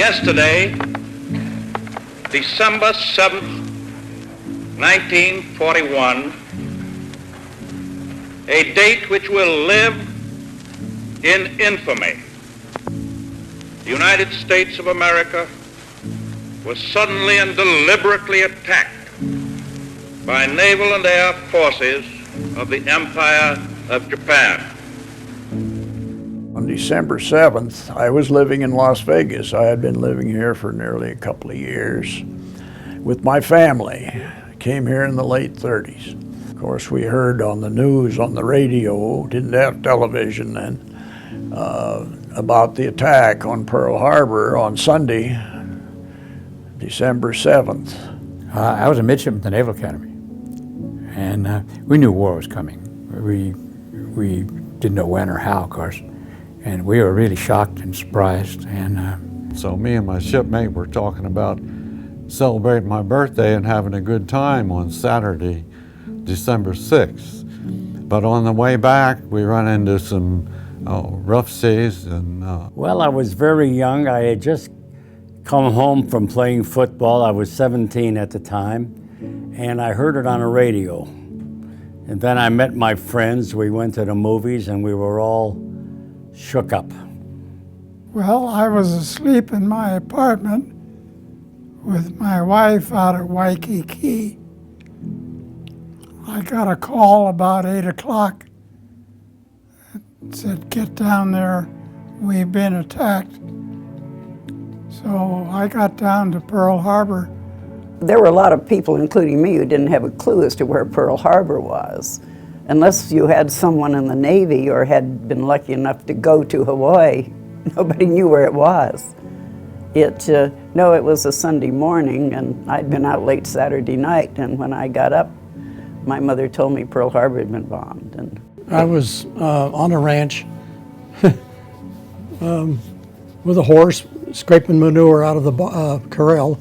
Yesterday, December 7th, 1941, a date which will live in infamy. The United States of America was suddenly and deliberately attacked by naval and air forces of the Empire of Japan. On December 7th, I was living in Las Vegas. I had been living here for nearly a couple of years with my family. I came here in the late 30s. Of course, we heard on the news, on the radio, didn't have television then, about the attack on Pearl Harbor on Sunday, December 7th. I was a midshipman at the Naval Academy, and we knew war was coming. We didn't know when or how, of course, and we were really shocked and surprised. And so me and my shipmate were talking about celebrating my birthday and having a good time on Saturday, December 6th. But on the way back, we run into some rough seas. And Well, I was very young. I had just come home from playing football. I was 17 at the time, and I heard it on the radio. And then I met my friends. We went to the movies, and we were all shook up. Well, I was asleep in my apartment with my wife out at Waikiki. I got a call about 8 o'clock. It said, "Get down there, we've been attacked." So I got down to Pearl Harbor. There were a lot of people, including me, who didn't have a clue as to where Pearl Harbor was. Unless you had someone in the Navy or had been lucky enough to go to Hawaii, nobody knew where it was. It was a Sunday morning, and I'd been out late Saturday night, and when I got up, my mother told me Pearl Harbor had been bombed. And I was on a ranch with a horse, scraping manure out of the corral,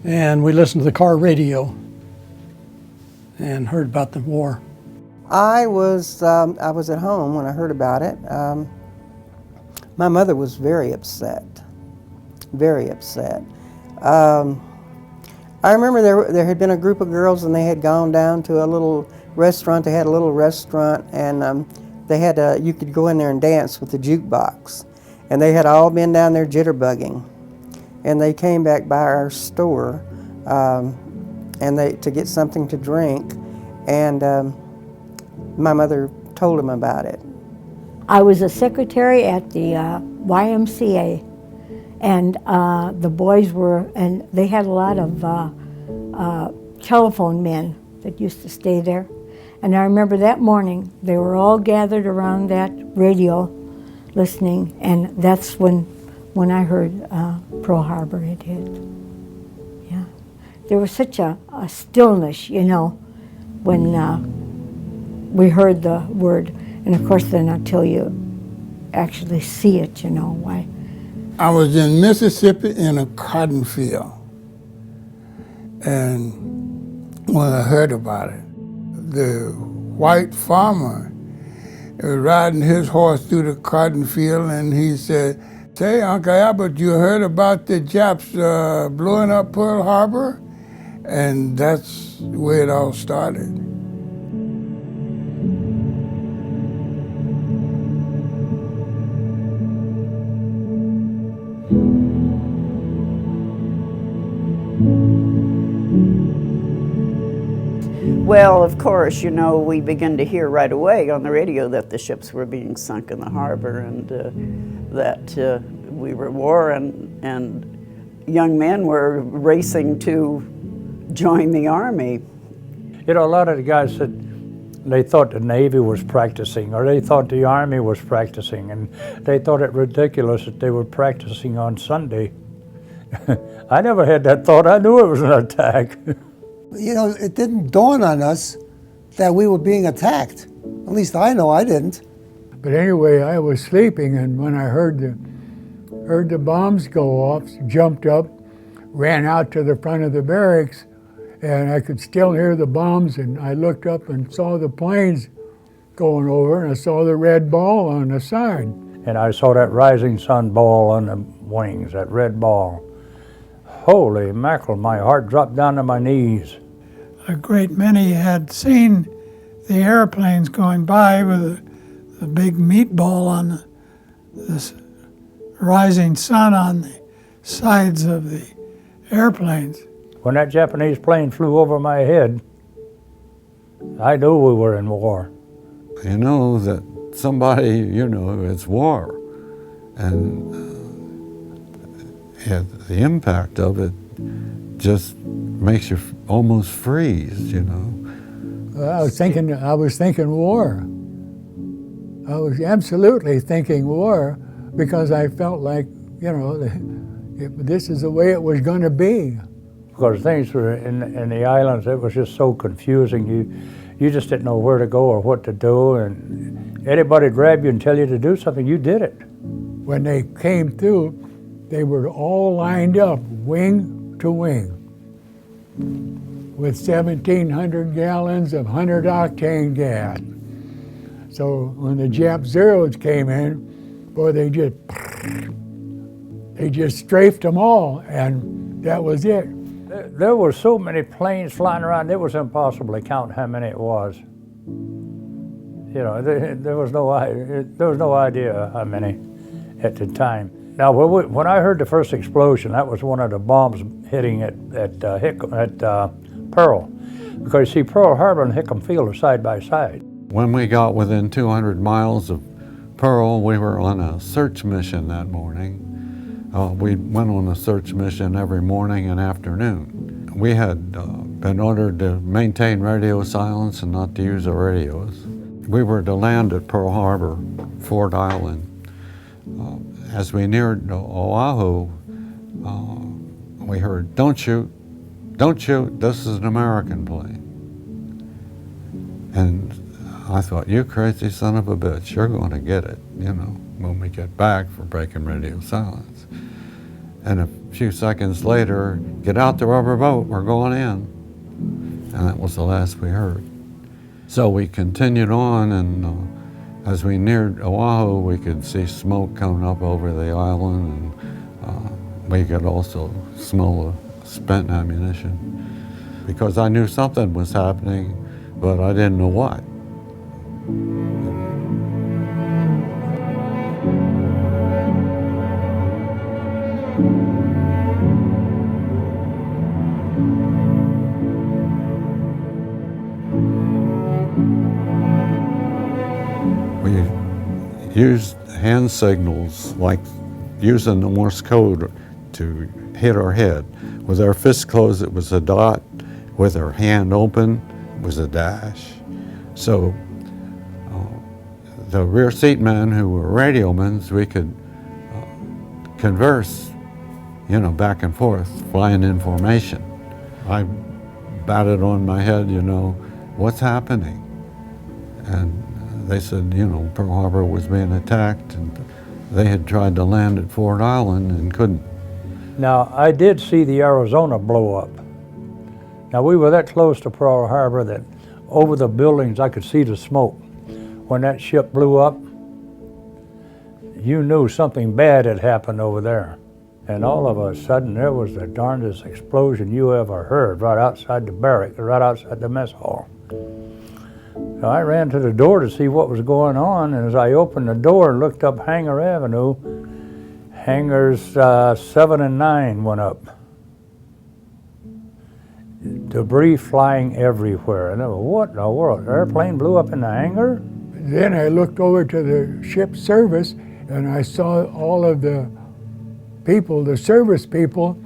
and we listened to the car radio and heard about the war. I was at home when I heard about it. My mother was very upset, very upset. I remember there had been a group of girls, and they had gone down to a little restaurant. They had a little restaurant, and they had you could go in there and dance with the jukebox. And they had all been down there jitterbugging, and they came back by our store, to get something to drink, and my mother told them about it. I was a secretary at the YMCA, and the boys and they had a lot of telephone men that used to stay there. And I remember that morning, they were all gathered around that radio listening, and that's when I heard Pearl Harbor had hit. Yeah. There was such a stillness, when we heard the word. And of course, then until you actually see it, why. I was in Mississippi in a cotton field, and when I heard about it, the white farmer was riding his horse through the cotton field, and he said, "Say, Uncle Albert, you heard about the Japs blowing up Pearl Harbor?" And that's where it all started. well, of course, we began to hear right away on the radio that the ships were being sunk in the harbor, and that we were at war, and young men were racing to join the Army. a lot of the guys said they thought the Navy was practicing, or they thought the Army was practicing, and they thought it ridiculous that they were practicing on Sunday. I never had that thought. I knew it was an attack. It didn't dawn on us that we were being attacked. At least I know I didn't. But anyway, I was sleeping, and when I heard the bombs go off, jumped up, ran out to the front of the barracks, and I could still hear the bombs, and I looked up and saw the planes going over, and I saw the red ball on the side. And I saw that rising sun ball on the wings, that red ball. Holy mackerel, my heart dropped down to my knees. A great many had seen the airplanes going by with the big meatball on the rising sun on the sides of the airplanes. When that Japanese plane flew over my head, I knew we were in war. You know that somebody, it's war. And the impact of it just makes you almost freeze, I was thinking war. I was absolutely thinking war because I felt like, this is the way it was going to be. Because things were in the islands, it was just so confusing. You just didn't know where to go or what to do, and anybody grab you and tell you to do something, you did it. When they came through, they were all lined up, wing to wing, with 1,700 gallons of 100-octane gas. So when the Jap Zeros came in, boy, they just strafed them all, and that was it. There were so many planes flying around, it was impossible to count how many it was. There was no idea how many at the time. Now, when I heard the first explosion, that was one of the bombs hitting at Pearl. Because, see, Pearl Harbor and Hickam Field are side by side. When we got within 200 miles of Pearl, we were on a search mission that morning. We went on a search mission every morning and afternoon. We had been ordered to maintain radio silence and not to use our radios. We were to land at Pearl Harbor, Ford Island. As we neared Oahu, we heard, "Don't shoot, don't shoot, this is an American plane." And I thought, you crazy son of a bitch, you're going to get it, when we get back for breaking radio silence. And a few seconds later, "Get out the rubber boat, we're going in." And that was the last we heard. So we continued on, and as we neared Oahu, we could see smoke coming up over the island, and we could also smell the spent ammunition. Because I knew something was happening, but I didn't know what. We used hand signals, like using the Morse code to hit our head. With our fist closed, it was a dot. With our hand open, it was a dash. So the rear seat men who were radiomen, we could converse, back and forth, flying in formation. I batted on my head, what's happening? And they said, Pearl Harbor was being attacked, and they had tried to land at Ford Island and couldn't. Now, I did see the Arizona blow up. Now, we were that close to Pearl Harbor that over the buildings I could see the smoke. When that ship blew up, you knew something bad had happened over there. And all of a sudden, there was the darndest explosion you ever heard right outside the barrack, right outside the mess hall. So I ran to the door to see what was going on, and as I opened the door and looked up Hangar Avenue, hangars 7 and 9 went up. Debris flying everywhere. And I thought, what in the world? An airplane blew up in the hangar? Then I looked over to the ship service, and I saw all of the people, the service people,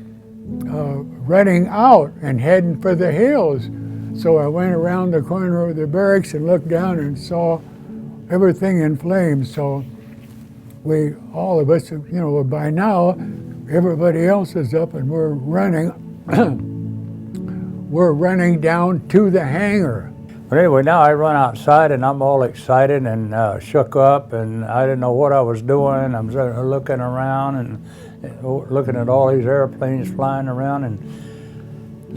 running out and heading for the hills. So I went around the corner of the barracks and looked down and saw everything in flames. So all of us, by now, everybody else is up and we're running. We're running down to the hangar. But anyway, now I run outside and I'm all excited and shook up, and I didn't know what I was doing. I'm looking around and looking at all these airplanes flying around, and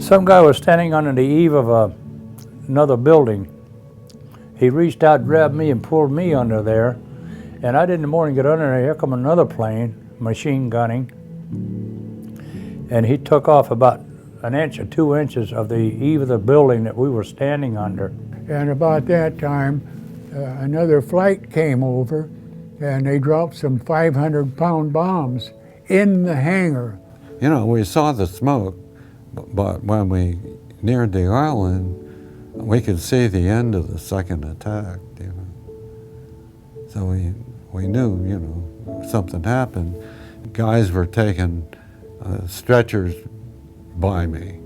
some guy was standing under the eave of another building. He reached out, grabbed me, and pulled me under there. And I didn't more than get under there. Here come another plane machine gunning, and he took off about an inch or 2 inches of the eave of the building that we were standing under. And about that time, another flight came over, and they dropped some 500-pound bombs in the hangar. You know, we saw the smoke, but when we neared the island, we could see the end of the second attack, you know. So we knew, you know, something happened. Guys were taking stretchers by me.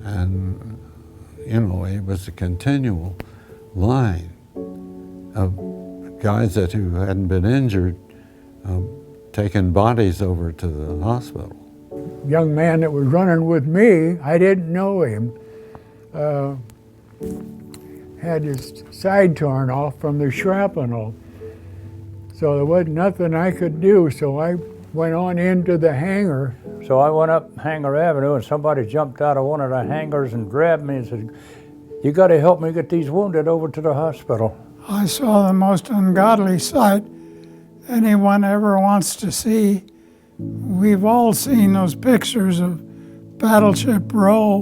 And, you know, it was a continual line of guys who hadn't been injured, taking bodies over to the hospital. Young man that was running with me, I didn't know him, had his side torn off from the shrapnel. So there wasn't nothing I could do, so I went on into the hangar. So I went up Hangar Avenue, and somebody jumped out of one of the hangars and grabbed me and said, "You got to help me get these wounded over to the hospital." I saw the most ungodly sight anyone ever wants to see. We've all seen those pictures of Battleship Row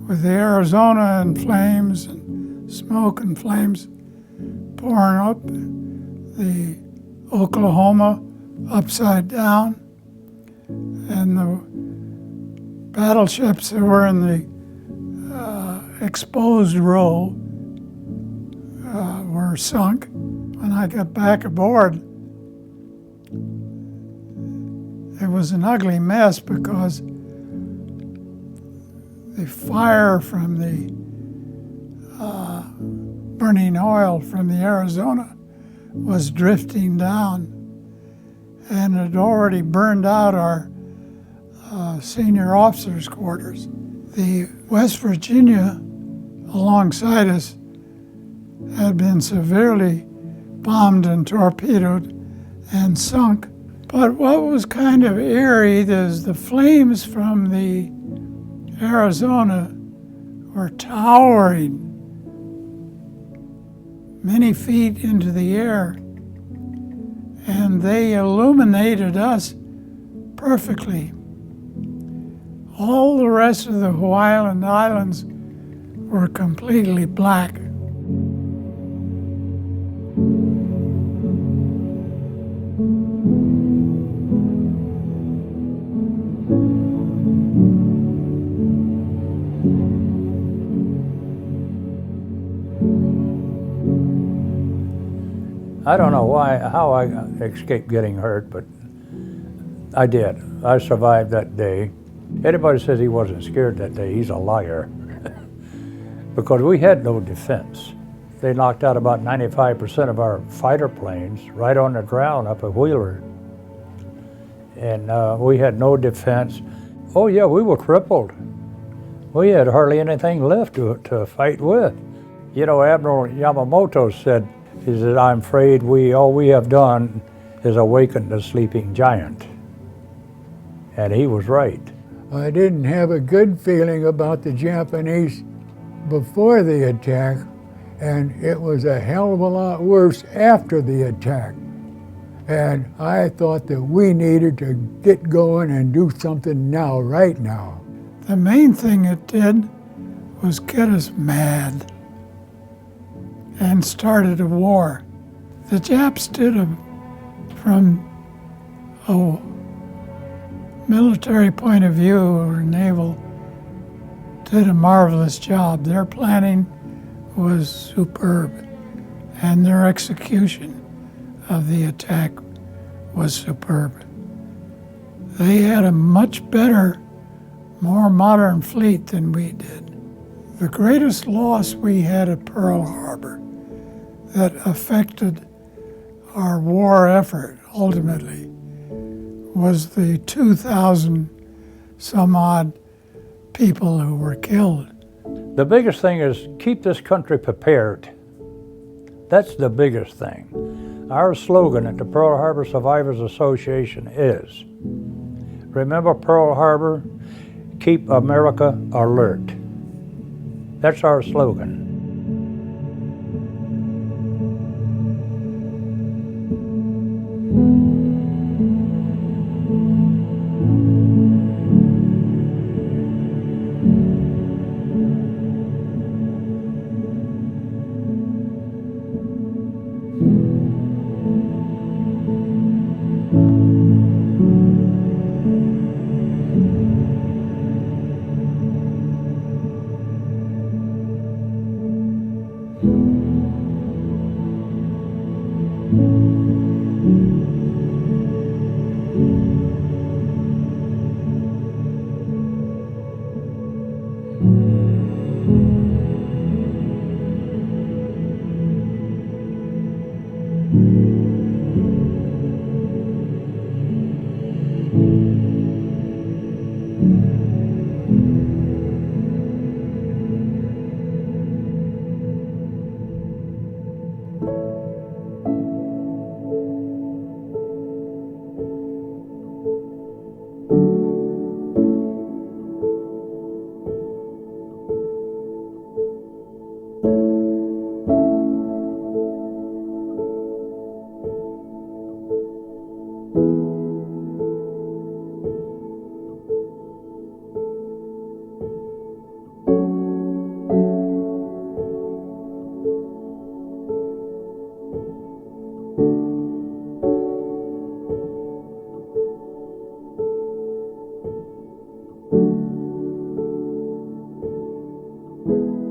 with the Arizona in flames and smoke and flames pouring up, the Oklahoma upside down, and the battleships that were in the exposed row were sunk. When I got back aboard, it was an ugly mess because the fire from the burning oil from the Arizona was drifting down, and had already burned out our senior officers' quarters. The West Virginia alongside us had been severely bombed and torpedoed and sunk. But what was kind of eerie is the flames from the Arizona were towering many feet into the air, and they illuminated us perfectly. All the rest of the Hawaiian Islands were completely black. I don't know how I escaped getting hurt, but I did. I survived that day. Anybody says he wasn't scared that day, he's a liar. Because we had no defense. They knocked out about 95% of our fighter planes right on the ground up at Wheeler. And we had no defense. Oh yeah, we were crippled. We had hardly anything left to fight with. You know, Admiral Yamamoto said, he said, "I'm afraid all we have done is awakened a sleeping giant." And he was right. I didn't have a good feeling about the Japanese before the attack, and it was a hell of a lot worse after the attack. And I thought that we needed to get going and do something now, right now. The main thing it did was get us mad and started a war. The Japs from a military point of view or naval, did a marvelous job. Their planning was superb, and their execution of the attack was superb. They had a much better, more modern fleet than we did. The greatest loss we had at Pearl Harbor that affected our war effort ultimately was the 2,000 some odd people who were killed. The biggest thing is keep this country prepared. That's the biggest thing. Our slogan at the Pearl Harbor Survivors Association is, remember Pearl Harbor, keep America alert. That's our slogan. you.